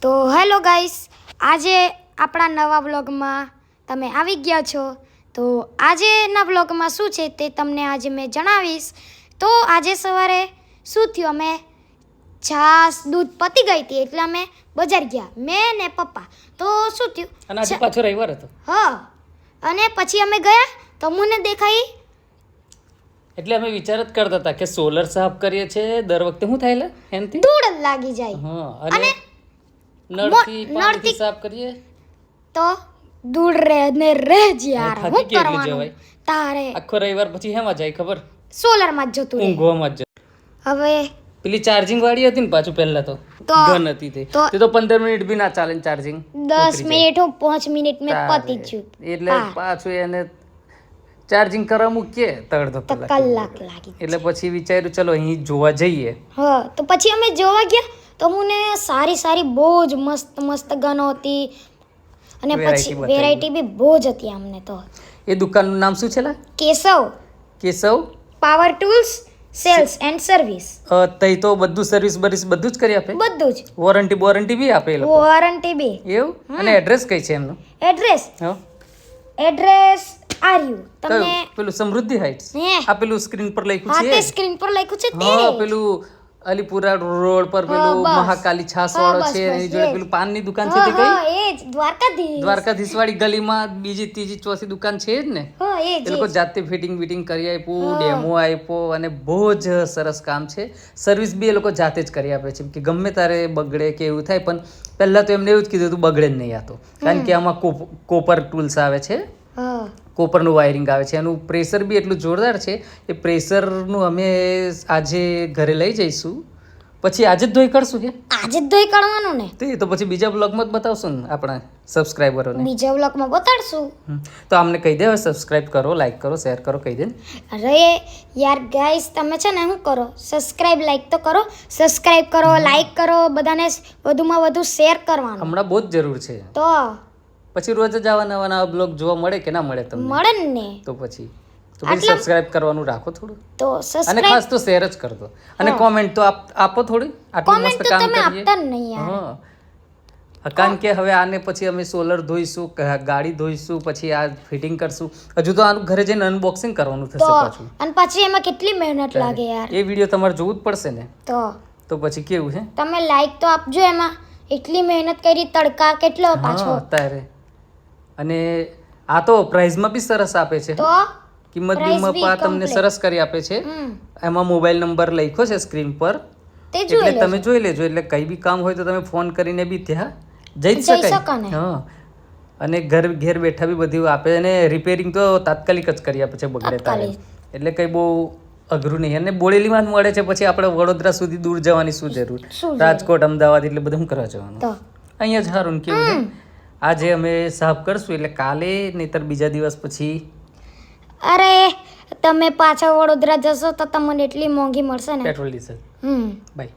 તો hello guys, આજે આપણા નવા બ્લોગમાં તમે આવી ગયા છો. તો આજેના બ્લોગમાં શું છે તે તમને આજે મેં જણાવીશ. તો આજે સવારે શું થયું, અમે છાશ દૂધ પતી ગઈ હતી એટલે અમે બજાર ગયા, મેં ને પપ્પા. તો શું થયું, અને આજે પાછો રવિવાર હતો. હા, અને પછી અમે ગયા તો મને દેખાઈ, એટલે અમે વિચાર જ કરતા હતા કે સોલર સાફ કરીએ છીએ દર વખતે શું થાય લે એનથી ધૂળ જ લાગી જાય. હા, અને નળથી પાણીથી સાફ કરીએ તો ધૂળ રહે ને રહે જ યાર. થાકી શું કેટલું કરવાનું જવાય? તારે આખો રવિવાર પછી હેમાં જાય ખબર? સોલરમાં જ જતું રહે. ઊંઘવામાં જ જાય. હવે પેલી ચાર્જિંગ વાળી હતી ને પાછું પહેલા તો ગન હતી તે તો 15 મિનિટ બી ના ચાલે ને ચાર્જિંગ 10 મિનિટ હું 5 મિનિટ મેં પતી ગયું, એટલે પાછું એને ચાર્જિંગ કરવા મૂકીએ તો અડધો તો કલાક લાગી. એટલે પછી વિચાર્યું ચલો અહીં જોવા જઈએ. હા, તો પછી અમે જોવા ગયા તો મને સારી બહુ જ મસ્ત ગનો હતી, અને પછી વેરાયટી બી બહુ જ હતી અમને. તો એ દુકાનનું નામ શું છે લા? Keshav power tools cells and service. તઈ તો બધું સર્વિસ બરીસ બધું જ કરી આપે, બધું જ, વોરંટી બી આપે એ લોકો. વોરંટી બી. એવું? અને એડ્રેસ કઈ છે એમનું? એડ્રેસ આર્યુ તમને પેલું સમૃદ્ધિ હાઇટ્સ. હે, આ પેલું સ્ક્રીન પર લખ્યું હા છે. તે સ્ક્રીન પર લખ્યું છે તે. હા, પેલું અલીપુરા રોડ પર પેલું મહાકાલી છાસ વાળો છે, એની જોડે પેલું પાનની દુકાન છે તે કઈ? હા, એ જ દ્વારકાધીશ વાળી ગલીમાં બીજી ત્રીજી ચોથી દુકાન છે જ ને. હા, એ એ લોકો જાતે ફિટિંગ કરી આપ્યું, ડેમો આપ્યો, અને બહુ જ સરસ કામ છે. સર્વિસ બી એ લોકો જાતે જ કરી આપે છે કે ગમે તારે બગડે કે એવું થાય, પણ પહેલા તો એમને એવું જ કીધું હતું બગડે જ નહીં આ તો, કારણ કે આમાં કોપર ટૂલ્સ આવે છે, કોપરનું વાયરિંગ આવે છે, એનું પ્રેશર બી એટલું જોરદાર છે. એ પ્રેશરનું અમે આજે ઘરે લઈ જઈશું, પછી આજે જ ધોઈ કાઢશું. કે આજે જ ધોઈ કાઢવાનું ને? તો એ તો પછી બીજા બ્લોગમાં જ બતાવશું ને આપણા સબસ્ક્રાઈબરોને. બીજા બ્લોગમાં બતાડશું. તો અમને કહી દે, હવે સબસ્ક્રાઈબ કરો, લાઈક કરો, શેર કરો, કહી દે. અરે યાર ગાઈસ, તમે છે ને શું કરો, સબસ્ક્રાઈબ લાઈક તો કરો, સબસ્ક્રાઈબ કરો, લાઈક કરો, બધાને વધુમાં વધુ શેર કરવાનું હમણાં બહુ જ જરૂર છે. તો પછી રોજ જ આવા નવા બ્લોગ જોવા મળે કે ના મળે તમને? મળે ને. તો પછી સબસ્ક્રાઇબ કરવાનું રાખો થોડું, તો અને ખાસ તો શેર જ કરજો, અને કોમેન્ટ તો આપો થોડી. આટલું મસ્ત કામ કરીએ. આપતા જ નહીં યાર. હા, કારણ કે હવે આને પછી અમે સોલર ધોઈશું, ગાડી ધોઈશું, પછી આ ફિટિંગ કરશું, હજુ તો આનું ઘરે જઈને અનબોક્સિંગ કરવાનું થશે પાછું. અને પછી એમાં કેટલી મહેનત લાગે યાર. એ વિડિયો તમારે જોવું જ પડશે ને. તો પછી કેવું છે, તમે લાઈક તો આપજો. એમાં એટલી મહેનત કરી, તડકા કેટલો પાછો અત્યારે. અને આ તો પ્રાઇઝમાં બી સરસ આપે છે. તો કિંમત તમને સરસ કરી આપે છે. એમાં મોબાઈલ નંબર લખ્યો છે સ્ક્રીન પર, એટલે તમે જોઈ લેજો. એટલે કઈ બી કામ હોય તો તમે ફોન કરીને બી ત્યાં જઈ જ શકાય. હા, અને ઘેર બેઠા બી બધું આપે, અને રિપેરિંગ તો તાત્કાલિક જ કરી આપે છે બગડે તારે. એટલે કઈ બહુ અઘરું નહીં. અને બોડેલીમાં જ મળે છે, પછી આપણે વડોદરા સુધી દૂર જવાની શું જરૂર? રાજકોટ, અમદાવાદ એટલે બધું શું કરવા જવાનું? અહીંયા જ સારું. કેવું આજે અમે સાફ કરશું, એટલે કાલે નહીતર બીજા દિવસ પછી. અરે તમે પાછા વડોદરા જશો તો તમને એટલી મોંઘી મળશે ને પેટ્રોલ ડીઝલ. બાય.